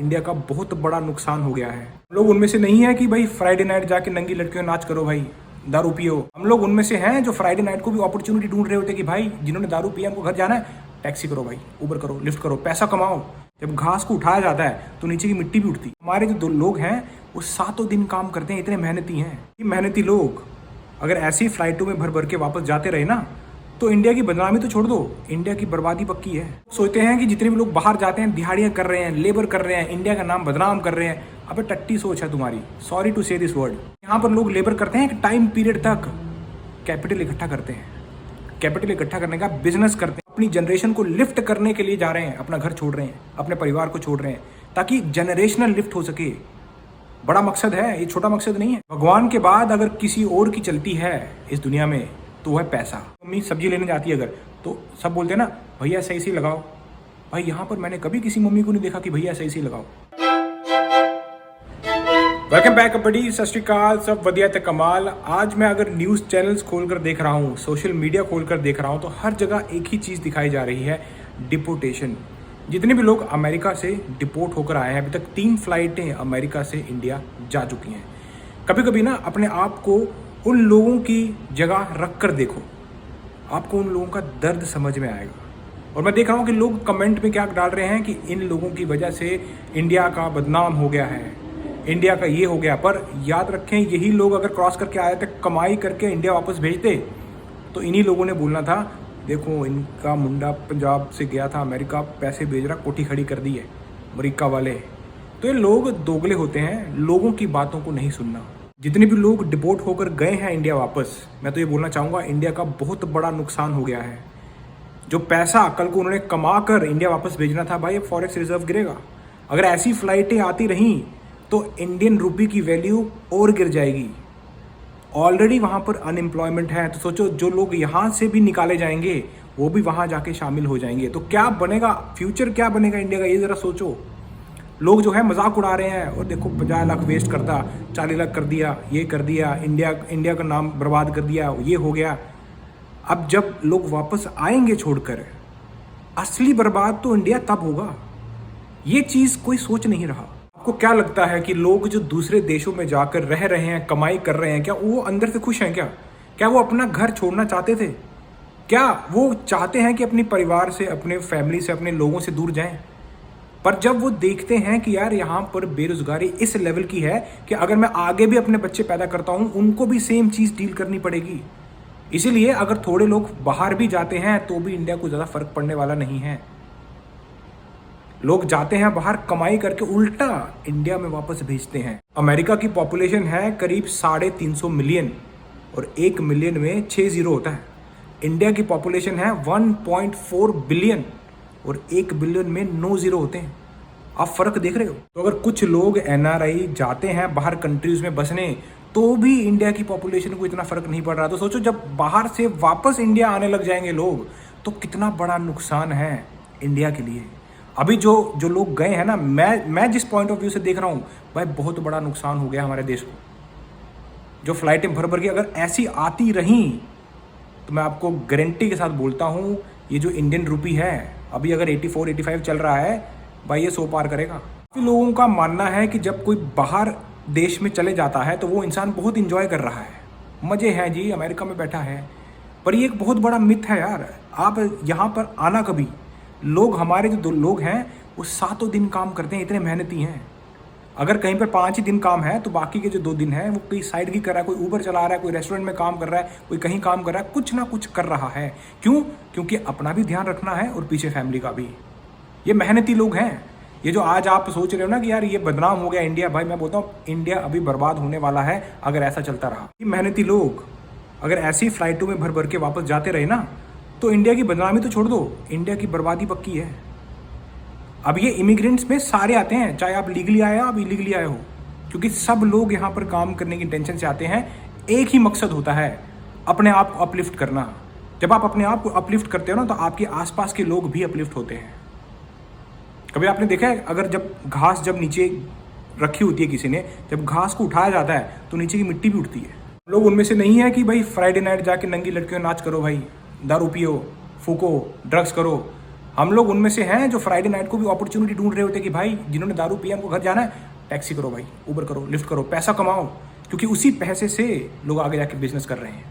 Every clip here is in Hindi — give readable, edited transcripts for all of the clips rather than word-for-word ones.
इंडिया का बहुत बड़ा नुकसान हो गया है। हम लोग उनमें से नहीं है कि भाई फ्राइडे नाइट जाके नंगी लड़कियों नाच करो भाई, दारू पियो। हम लोग उनमें से हैं जो फ्राइडे नाइट को भी अपॉर्चुनिटी ढूंढ रहे होते कि भाई जिन्होंने दारू पिया उनको घर जाना है, टैक्सी करो भाई, उबर करो, लिफ्ट करो, पैसा कमाओ। जब घास को उठाया जाता है तो नीचे की मिट्टी भी उठती। हमारे जो दो लोग हैं वो सातों दिन काम करते हैं, इतने मेहनती हैं। ये मेहनती लोग अगर ऐसी फ्लाइटों में भर भर के वापस जाते रहे ना तो इंडिया की बदनामी तो छोड़ दो, इंडिया की बर्बादी पक्की है। सोचते हैं कि जितने भी लोग बाहर जाते हैं दिहाड़ियां कर रहे हैं, लेबर कर रहे हैं, इंडिया का नाम बदनाम कर रहे हैं। अबे टट्टी सोच है तुम्हारी, सॉरी टू से दिस वर्ड। यहाँ पर लोग लेबर करते हैं एक टाइम पीरियड तक, कैपिटल इकट्ठा करते हैं, कैपिटल इकट्ठा करने का बिजनेस करते हैं, अपनी जनरेशन को लिफ्ट करने के लिए जा रहे हैं, अपना घर छोड़ रहे हैं, अपने परिवार को छोड़ रहे हैं ताकि जनरेशनल लिफ्ट हो सके। बड़ा मकसद है, ये छोटा मकसद नहीं है। भगवान के बाद अगर किसी और की चलती है इस दुनिया में तो वह पैसा। मम्मी सब्जी लेने जाती है अगर तो सब बोलते हैं ना भैया सही से लगाओ। भाई यहाँ पर मैंने कभी किसी मम्मी को नहीं देखा कि भैया सही से लगाओ। वेलकम बैक बड़ी, सत श्री अकाल, सब वधिया ते कमाल। आज मैं अगर न्यूज़ चैनल्स खोलकर देख रहा हूँ, सोशल मीडिया खोलकर देख रहा हूँ तो हर जगह एक ही चीज़ दिखाई जा रही है, डिपोर्टेशन। जितने भी लोग अमेरिका से डिपोर्ट होकर आए हैं, अभी तक 3 फ्लाइटें अमेरिका से इंडिया जा चुकी हैं। कभी कभी ना अपने आप को उन लोगों की जगह रख कर देखो, आपको उन लोगों का दर्द समझ में आएगा। और मैं देख रहा हूँ कि लोग कमेंट में क्या डाल रहे हैं कि इन लोगों की वजह से इंडिया का बदनाम हो गया है, इंडिया का ये हो गया। पर याद रखें, यही लोग अगर क्रॉस करके आए थे, कमाई करके इंडिया वापस भेजते तो इन्हीं लोगों ने बोलना था देखो इनका मुंडा पंजाब से गया था अमेरिका, पैसे भेज रहा, कोठी खड़ी कर दी है अमेरिका वाले। तो ये लोग दोगले होते हैं, लोगों की बातों को नहीं सुनना। जितने भी लोग डिपोर्ट होकर गए हैं इंडिया वापस, मैं तो ये बोलना चाहूँगा इंडिया का बहुत बड़ा नुकसान हो गया है। जो पैसा कल को उन्होंने कमा कर इंडिया वापस भेजना था भाई, अब फॉरेक्स रिजर्व गिरेगा। अगर ऐसी फ्लाइटें आती रहीं तो इंडियन रुपये की वैल्यू और गिर जाएगी। ऑलरेडी वहाँ पर अनएम्प्लॉयमेंट है, तो सोचो जो लोग यहाँ से भी निकाले जाएंगे वो भी वहाँ जाके शामिल हो जाएंगे। तो क्या बनेगा, फ्यूचर क्या बनेगा इंडिया का, ये ज़रा सोचो। लोग जो है मजाक उड़ा रहे हैं और देखो 50 लाख वेस्ट करता, 40 लाख कर दिया, ये कर दिया, इंडिया का नाम बर्बाद कर दिया, ये हो गया। अब जब लोग वापस आएंगे छोड़कर, असली बर्बाद तो इंडिया तब होगा। ये चीज़ कोई सोच नहीं रहा। आपको क्या लगता है कि लोग जो दूसरे देशों में जाकर रह रहे हैं, कमाई कर रहे हैं, क्या वो अंदर से खुश हैं? क्या वो अपना घर छोड़ना चाहते थे? क्या वो चाहते हैं कि अपने परिवार से, अपने फैमिली से, अपने लोगों से दूर जाएं? पर जब वो देखते हैं कि यार यहाँ पर बेरोजगारी इस लेवल की है कि अगर मैं आगे भी अपने बच्चे पैदा करता हूँ उनको भी सेम चीज़ डील करनी पड़ेगी। इसीलिए अगर थोड़े लोग बाहर भी जाते हैं तो भी इंडिया को ज़्यादा फर्क पड़ने वाला नहीं है। लोग जाते हैं बाहर कमाई करके, उल्टा इंडिया में वापस भेजते हैं। अमेरिका की पॉपुलेशन है करीब 350 मिलियन और 1 मिलियन में 6 जीरो होता है। इंडिया की पॉपुलेशन है 1.4 बिलियन और 1 बिलियन में 9 जीरो होते हैं। आप फर्क देख रहे हो? तो अगर कुछ लोग NRI जाते हैं बाहर कंट्रीज में बसने तो भी इंडिया की पॉपुलेशन को इतना फर्क नहीं पड़ रहा। तो सोचो जब बाहर से वापस इंडिया आने लग जाएंगे लोग तो कितना बड़ा नुकसान है इंडिया के लिए। अभी जो लोग गए हैं ना, मैं जिस पॉइंट ऑफ व्यू से देख रहा हूँ भाई, बहुत बड़ा नुकसान हो गया हमारे देश को। जो फ्लाइटें भर भर के अगर ऐसी आती रहीं तो मैं आपको गारंटी के साथ बोलता हूँ ये जो इंडियन रुपी है अभी अगर 84-85 चल रहा है भाई, ये 100 पार करेगा। काफ़ी लोगों का मानना है कि जब कोई बाहर देश में चले जाता है तो वो इंसान बहुत इंजॉय कर रहा है, मज़े हैं जी, अमेरिका में बैठा है। पर ये एक बहुत बड़ा मिथ है यार। आप यहाँ पर आना कभी, लोग हमारे जो दो लोग हैं वो सातों दिन काम करते हैं, इतने मेहनती हैं। अगर कहीं पर 5 ही दिन काम है तो बाकी के जो 2 दिन हैं वो कोई साइड भी कर रहा है, कोई ऊबर चला रहा है, कोई रेस्टोरेंट में काम कर रहा है, कोई कहीं काम कर रहा है, कुछ ना कुछ कर रहा है। क्यों? क्योंकि अपना भी ध्यान रखना है और पीछे फैमिली का भी। ये मेहनती लोग हैं। ये जो आज आप सोच रहे हो ना कि यार ये बदनाम हो गया इंडिया, भाई मैं बोलता हूँ इंडिया अभी बर्बाद होने वाला है अगर ऐसा चलता रहा। ये मेहनती लोग अगर ऐसी फ्लाइटों में भर भर के वापस जाते रहे ना तो इंडिया की बदनामी तो छोड़ दो, इंडिया की बर्बादी पक्की है। अब ये इमिग्रेंट्स में सारे आते हैं, चाहे आप लीगली आए हो आप इलीगली आए हो, क्योंकि सब लोग यहाँ पर काम करने की इंटेंशन से आते हैं। एक ही मकसद होता है, अपने आप को अपलिफ्ट करना। जब आप अपने आप को अपलिफ्ट करते हो ना तो आपके आसपास के लोग भी अपलिफ्ट होते हैं। कभी आपने देखा है अगर जब घास जब नीचे रखी होती है किसी ने, जब घास को उठाया जाता है तो नीचे की मिट्टी भी उठती है। लोग उनमें से नहीं है कि भाई फ्राइडे नाइट जाके नंगी लड़कियों नाच करो भाई, दारू पियो, फूको, ड्रग्स करो। हम लोग उनमें से हैं जो फ्राइडे नाइट को भी अपॉर्चुनिटी ढूंढ रहे होते कि भाई जिन्होंने दारू पिया उनको घर जाना है, टैक्सी करो भाई, उबर करो, लिफ्ट करो, पैसा कमाओ, क्योंकि उसी पैसे से लोग आगे जाके बिजनेस कर रहे हैं।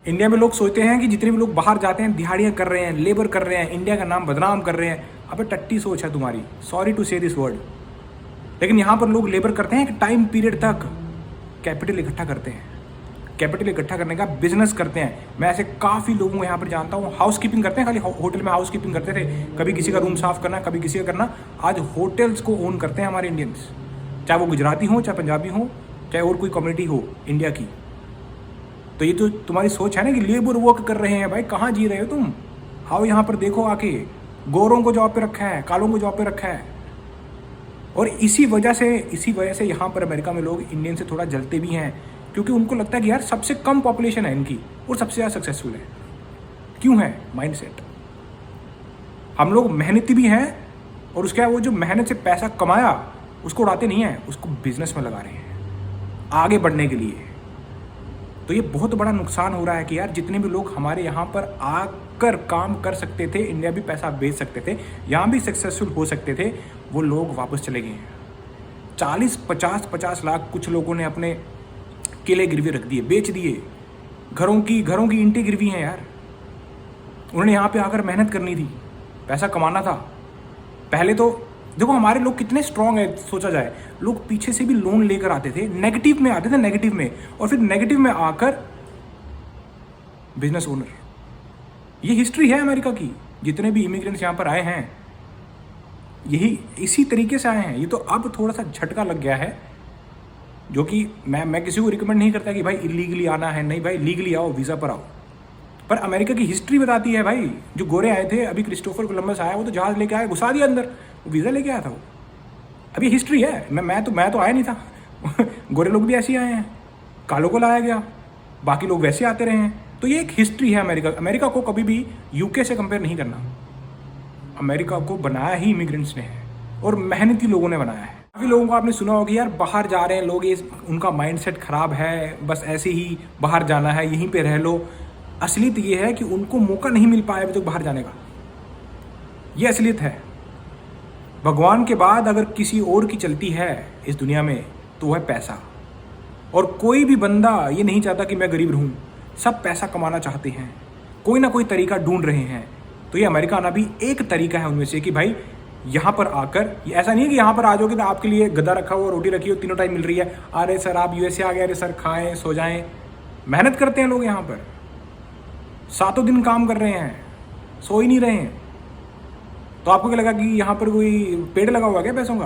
इंडिया में लोग सोचते हैं कि जितने भी लोग बाहर जाते हैं दिहाड़ियाँ कर रहे हैं, लेबर कर रहे हैं, इंडिया का नाम बदनाम कर रहे हैं। अबे टट्टी सोच है तुम्हारी, सॉरी टू से दिस वर्ड। लेकिन यहाँ पर लोग लेबर करते हैं कि टाइम पीरियड तक कैपिटल इकट्ठा करते हैं, कैपिटल इकट्ठा करने का बिजनेस करते हैं। मैं ऐसे काफ़ी लोगों को यहाँ पर जानता हूँ, हाउस कीपिंग करते हैं, खाली होटल में हाउस कीपिंग करते थे, कभी किसी का रूम साफ करना, कभी किसी का करना, आज होटल्स को ओन करते हैं हमारे इंडियंस, चाहे वो गुजराती हो, चाहे पंजाबी हो, चाहे और कोई कम्युनिटी हो इंडिया की। तो ये तो तुम्हारी सोच है ना कि लेबर वर्क कर रहे हैं। भाई कहाँ जी रहे हो तुम? आओ यहाँ पर देखो आके, गोरों को जॉब पे रखा है, कालों को जॉब पे रखा है। और इसी वजह से यहाँ पर अमेरिका में लोग इंडियन से थोड़ा जलते भी हैं, क्योंकि उनको लगता है कि यार सबसे कम पॉपुलेशन है इनकी और सबसे ज़्यादा सक्सेसफुल है। क्यों है? माइंडसेट। हम लोग मेहनती भी हैं और उसके बाद वो जो मेहनत से पैसा कमाया उसको उड़ाते नहीं हैं, उसको बिजनेस में लगा रहे हैं आगे बढ़ने के लिए। तो ये बहुत बड़ा नुकसान हो रहा है कि यार जितने भी लोग हमारे यहाँ पर आकर काम कर सकते थे, इंडिया भी पैसा भेज सकते थे, यहाँ भी सक्सेसफुल हो सकते थे, वो लोग वापस चले गए हैं। 40-50 लाख कुछ लोगों ने अपने किले गिरवी रख दिए, बेच दिए। घरों की ईंटें गिरवी हैं यार। उन्होंने यहाँ पे आकर मेहनत करनी थी, पैसा कमाना था। पहले तो देखो हमारे लोग कितने स्ट्रांग है, सोचा जाए, लोग पीछे से भी लोन लेकर आते थे, नेगेटिव में आते थे, नेगेटिव में, और फिर नेगेटिव में आकर बिजनेस ओनर। ये हिस्ट्री है अमेरिका की। जितने भी इमिग्रेंट्स यहाँ पर आए हैं यही इसी तरीके से आए हैं। ये तो अब थोड़ा सा झटका लग गया है, जो कि मैं किसी को रिकमेंड नहीं करता कि भाई इलीगली आना है, नहीं भाई लीगली आओ, वीज़ा पर आओ। पर अमेरिका की हिस्ट्री बताती है भाई, जो गोरे आए थे, अभी क्रिस्टोफर कोलंबस आया, वो तो जहाज लेके आया, घुसा दिया अंदर, वो वीज़ा लेके आया था वो। अभी हिस्ट्री है। मैं तो आया नहीं था गोरे लोग भी ऐसे ही आए हैं, कालों को लाया गया, बाकी लोग वैसे आते रहे हैं। तो ये एक हिस्ट्री है अमेरिका को कभी भी यूके से कंपेयर नहीं करना। अमेरिका को बनाया ही इमिग्रेंट्स ने है और मेहनती लोगों ने बनाया है। काफ़ी लोगों को आपने सुना होगा कि यार बाहर जा रहे हैं लोग, ये उनका माइंडसेट खराब है, बस ऐसे ही बाहर जाना है, यहीं पे रह लो। असलियत ये है कि उनको मौका नहीं मिल पाया अभी तक बाहर जाने का, ये असलियत है। भगवान के बाद अगर किसी और की चलती है इस दुनिया में तो वह है पैसा। और कोई भी बंदा ये नहीं चाहता कि मैं गरीब रहूं, सब पैसा कमाना चाहते हैं, कोई ना कोई तरीका ढूंढ रहे हैं। तो ये अमेरिका आना भी एक तरीका है उनमें से कि भाई यहाँ पर आकर, ये ऐसा नहीं है कि यहाँ पर आ जाओगे तो आपके लिए गद्दा रखा हुआ, रोटी रखी हो, तीनों टाइम मिल रही है, अरे सर आप यूएसए आ गए, अरे सर खाएं सो जाएं। मेहनत करते हैं लोग यहाँ पर, 7 दिन काम कर रहे हैं, सो ही नहीं रहे हैं। तो आपको क्या लगा कि यहाँ पर कोई पेड़ लगा हुआ क्या पैसों का?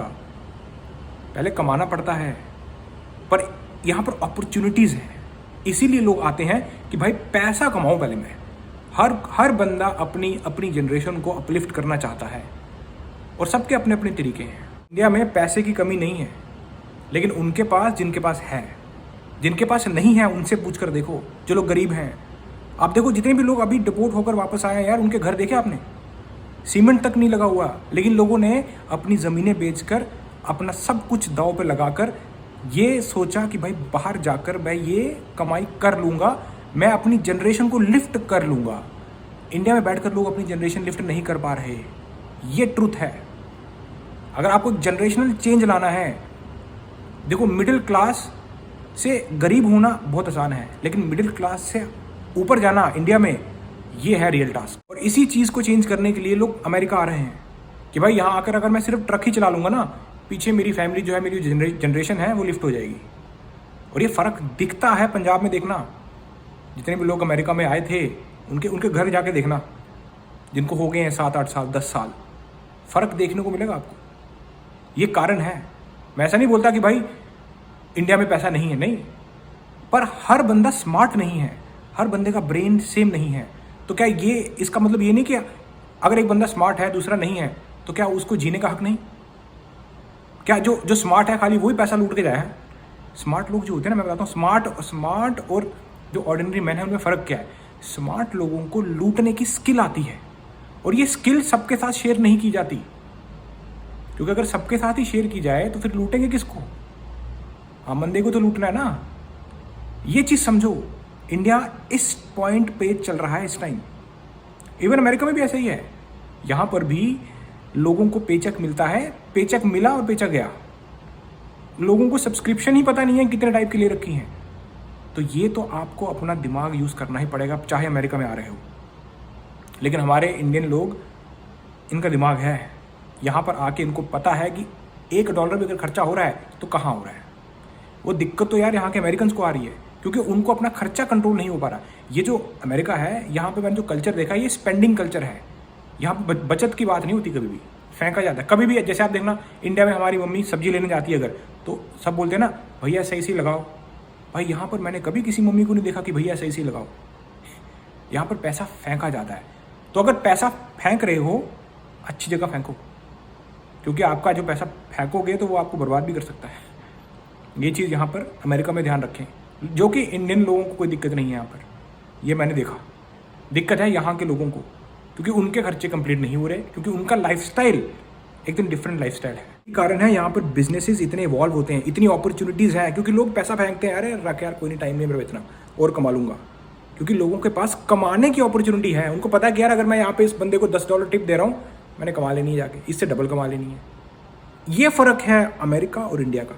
पहले कमाना पड़ता है, पर यहाँ पर अपॉर्चुनिटीज़ हैं, इसीलिए लोग आते हैं कि भाई पैसा कमाऊँ पहले मैं। हर बंदा अपनी जनरेशन को अपलिफ्ट करना चाहता है और सबके अपने अपने तरीके हैं। इंडिया में पैसे की कमी नहीं है, लेकिन उनके पास, जिनके पास है, जिनके पास नहीं है उनसे पूछ कर देखो, जो लोग गरीब हैं। आप देखो जितने भी लोग अभी डिपोर्ट होकर वापस आए हैं यार, उनके घर देखे आपने? सीमेंट तक नहीं लगा हुआ, लेकिन लोगों ने अपनी ज़मीनें बेचकर, अपना सब कुछ दांव पे लगाकर ये सोचा कि भाई बाहर जाकर मैं ये कमाई कर लूँगा, मैं अपनी जनरेशन को लिफ्ट कर लूँगा। इंडिया में बैठकर लोग अपनी जनरेशन लिफ्ट नहीं कर पा रहे, ये ट्रुथ है। अगर आपको जनरेशनल चेंज लाना है, देखो मिडिल क्लास से गरीब होना बहुत आसान है, लेकिन मिडिल क्लास से ऊपर जाना इंडिया में, ये है रियल टास्क। और इसी चीज़ को चेंज करने के लिए लोग अमेरिका आ रहे हैं कि भाई यहाँ आकर अगर मैं सिर्फ ट्रक ही चला लूँगा ना, पीछे मेरी फैमिली जो है, मेरी जनरेशन है वो लिफ्ट हो जाएगी। और ये फ़र्क दिखता है पंजाब में, देखना जितने भी लोग अमेरिका में आए थे उनके घर जाके देखना, जिनको हो गए हैं 7-8 साल 10 साल, फ़र्क देखने को मिलेगा आपको। ये कारण है। मैं ऐसा नहीं बोलता कि भाई इंडिया में पैसा नहीं है, नहीं, पर हर बंदा स्मार्ट नहीं है, हर बंदे का ब्रेन सेम नहीं है। तो क्या ये इसका मतलब ये नहीं कि अगर एक बंदा स्मार्ट है दूसरा नहीं है तो क्या उसको जीने का हक नहीं? क्या जो स्मार्ट है खाली वही पैसा लूट के जाए है? स्मार्ट लोग जो होते हैं ना, मैं बताता हूँ, स्मार्ट और जो ऑर्डिनरी मैन है उनमें फ़र्क क्या है। स्मार्ट लोगों को लूटने की स्किल आती है, और ये स्किल सबके साथ शेयर नहीं की जाती, क्योंकि अगर सबके साथ ही शेयर की जाए तो फिर लूटेंगे किसको? हाँ, बंदे को तो लूटना है ना। ये चीज़ समझो, इंडिया इस पॉइंट पे चल रहा है इस टाइम। इवन अमेरिका में भी ऐसा ही है। यहाँ पर भी लोगों को पेचेक मिलता है, पेचेक मिला और पेचेक गया। लोगों को सब्सक्रिप्शन ही पता नहीं है कितने टाइप की ले रखी हैं। तो ये तो आपको अपना दिमाग यूज़ करना ही पड़ेगा, चाहे अमेरिका में आ रहे हो। लेकिन हमारे इंडियन लोग, इनका दिमाग है, यहाँ पर आके इनको पता है कि $1 भी अगर खर्चा हो रहा है तो कहाँ हो रहा है। वो दिक्कत तो यार यहाँ के अमेरिकन को आ रही है, क्योंकि उनको अपना खर्चा कंट्रोल नहीं हो पा रहा। ये जो अमेरिका है, यहाँ पे मैंने जो कल्चर देखा है, ये स्पेंडिंग कल्चर है। यहाँ पे बचत की बात नहीं होती, कभी भी फेंका जाता है। कभी भी जैसे आप देखना, इंडिया में हमारी मम्मी सब्जी लेने जाती है अगर, तो सब बोलते हैं ना, भैया सही से लगाओ। भाई यहाँ पर मैंने कभी किसी मम्मी को नहीं देखा कि भैया सही से लगाओ। यहाँ पर पैसा फेंका जाता है। तो अगर पैसा फेंक रहे हो, अच्छी जगह फेंको, क्योंकि आपका जो पैसा फेंकोगे तो वो आपको बर्बाद भी कर सकता है। ये चीज़ यहाँ पर अमेरिका में ध्यान रखें, जो कि इंडियन लोगों को कोई दिक्कत नहीं है यहाँ पर। ये मैंने देखा, दिक्कत है यहाँ के लोगों को, क्योंकि उनके खर्चे कंप्लीट नहीं हो रहे, क्योंकि उनका लाइफस्टाइल एकदम डिफरेंट लाइफस्टाइल है। कारण है यहाँ पर बिजनेसेस इतने इवॉल्व होते हैं, इतनी अपॉर्चुनिटीज़ हैं, क्योंकि लोग पैसा फेंकते हैं, अरे रख यार कोई नहीं, टाइम नहीं मेरा इतना और कमा लूँगा। क्योंकि लोगों के पास कमाने की अपॉर्चुनिटी है। उनको पता है कि यार अगर मैं यहाँ पे इस बंदे को $10 टिप दे रहा हूँ, मैंने कमा लेनी है जाके, इससे डबल कमा लेनी है। ये फ़र्क है अमेरिका और इंडिया का।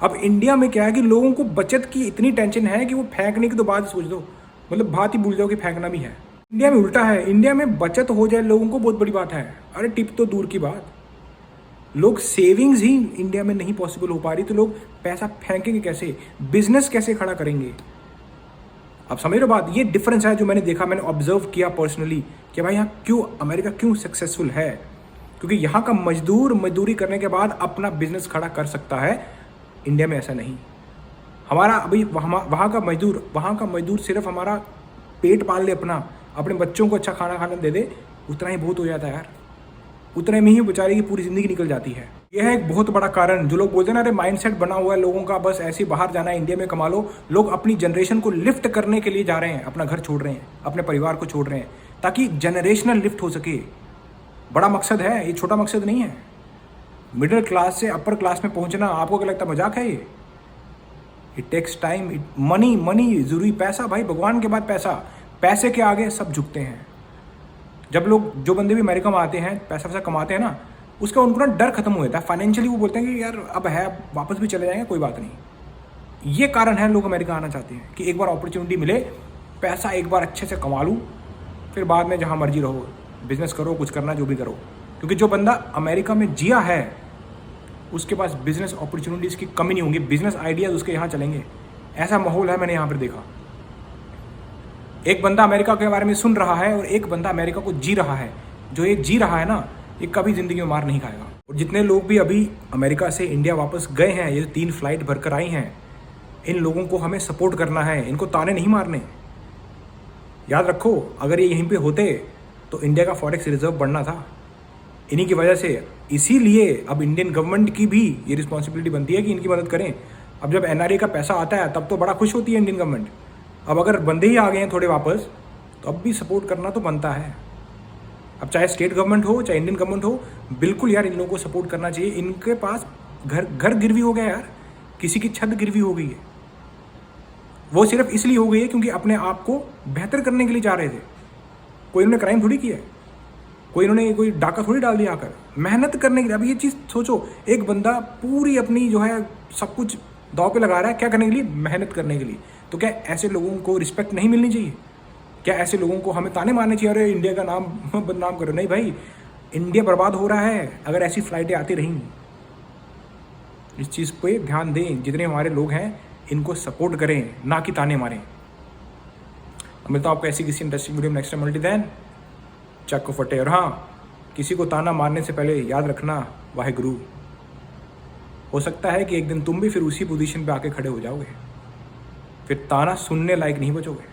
अब इंडिया में क्या है कि लोगों को बचत की इतनी टेंशन है कि वो फेंकने की तो बात सोच दो, मतलब बात ही भूल जाओ कि फेंकना भी है। इंडिया में उल्टा है, इंडिया में बचत हो जाए लोगों को बहुत बड़ी बात है। अरे टिप तो दूर की बात, लोग सेविंग्स ही इंडिया में नहीं पॉसिबल हो पा रही, तो लोग पैसा फेंकेंगे कैसे, बिजनेस कैसे खड़ा करेंगे। अब समझ रहे हो बात, ये डिफरेंस है जो मैंने देखा, मैंने ऑब्जर्व किया पर्सनली कि भाई यहाँ क्यों अमेरिका क्यों सक्सेसफुल है। क्योंकि यहाँ का मजदूर मजदूरी करने के बाद अपना बिजनेस खड़ा कर सकता है, इंडिया में ऐसा नहीं। हमारा अभी वहाँ का मजदूर सिर्फ हमारा पेट पाल ले, अपने बच्चों को अच्छा खाना खाना दे दे, उतना ही बहुत हो जाता है यार। उतने में ही बेचारे की पूरी ज़िंदगी निकल जाती है। यह है एक बहुत बड़ा कारण। जो लोग बोलते हैं ना, अरे माइंडसेट बना हुआ है लोगों का, बस ऐसे बाहर जाना है, इंडिया में कमा लो। लोग अपनी जनरेशन को लिफ्ट करने के लिए जा रहे हैं, अपना घर छोड़ रहे हैं, अपने परिवार को छोड़ रहे हैं, ताकि जनरेशनल लिफ्ट हो सके। बड़ा मकसद है, ये छोटा मकसद नहीं है। मिडिल क्लास से अपर क्लास में पहुंचना आपको क्या लगता है मजाक है ये? इट टेक्स टाइम, मनी जरूरी, पैसा भाई भगवान के बाद पैसा, पैसे के आगे सब झुकते हैं। जब लोग, जो बंदे भी अमेरिका में आते हैं, पैसा वैसा कमाते हैं ना, उसका उनको ना डर खत्म हो जाता है फाइनेंशियली। वो बोलते हैं कि यार अब है, वापस भी चले जाएंगे, कोई बात नहीं। ये कारण है लोग अमेरिका आना चाहते हैं कि एक बार अपॉर्चुनिटी मिले, पैसा एक बार अच्छे से कमा लूँ, फिर बाद में जहाँ मर्जी रहो, बिजनेस करो, कुछ करना जो भी करो। क्योंकि जो बंदा अमेरिका में जिया है, उसके पास बिजनेस अपॉर्चुनिटीज़ की कमी नहीं होंगी, बिजनेस आइडियाज़ उसके यहाँ चलेंगे। ऐसा माहौल है, मैंने यहाँ पर देखा। एक बंदा अमेरिका के बारे में सुन रहा है और एक बंदा अमेरिका को जी रहा है। जो ये जी रहा है ना, ये कभी ज़िंदगी में मार नहीं खाएगा। और जितने लोग भी अभी अमेरिका से इंडिया वापस गए हैं, ये 3 फ्लाइट भरकर आई हैं, इन लोगों को हमें सपोर्ट करना है, इनको ताने नहीं मारने। याद रखो, अगर ये यहीं पे होते तो इंडिया का फॉरेक्स रिजर्व बढ़ना था। इन्हीं की वजह से, इसीलिए अब इंडियन गवर्नमेंट की भी ये रिस्पॉन्सिबिलिटी बनती है कि इनकी मदद करें। अब जब NRA का पैसा आता है तब तो बड़ा खुश होती है इंडियन गवर्नमेंट। अब अगर बंदे ही आ गए हैं थोड़े वापस, तो अब भी सपोर्ट करना तो बनता है। अब चाहे स्टेट गवर्नमेंट हो, चाहे इंडियन गवर्नमेंट हो, बिल्कुल यार इन लोगों को सपोर्ट करना चाहिए। इनके पास घर गिरवी हो गया यार, किसी की छत गिरवी हो गई है। वो सिर्फ इसलिए हो गई है क्योंकि अपने आप को बेहतर करने के लिए जा रहे थे। कोई इन्होंने क्राइम थोड़ी किया है, कोई डाका थोड़ी डाल दिया आकर, मेहनत करने के लिए। अब ये चीज़ सोचो, एक बंदा पूरी अपनी जो है सब कुछ दांव पे लगा रहा है, क्या करने के लिए? मेहनत करने के लिए। तो क्या ऐसे लोगों को रिस्पेक्ट नहीं मिलनी चाहिए? क्या ऐसे लोगों को हमें ताने मारने चाहिए, अरे इंडिया का नाम बदनाम करो? नहीं भाई, इंडिया बर्बाद हो रहा है अगर ऐसी फ्लाइटें आती रहेंगी। इस चीज़ पे ध्यान दें, जितने हमारे लोग हैं इनको सपोर्ट करें, ना कि ताने मारें। मिलता हूं आपको ऐसी किसी इंटरेस्टिंग वीडियो में नेक्स्ट टाइम। मल्टी देन चक फटे। और हाँ, किसी को ताना मारने से पहले याद रखना, वाहेगुरु। हो सकता है कि एक दिन तुम भी फिर उसी पोजीशन पे आके खड़े हो जाओगे, फिर ताना सुनने लायक नहीं बचोगे।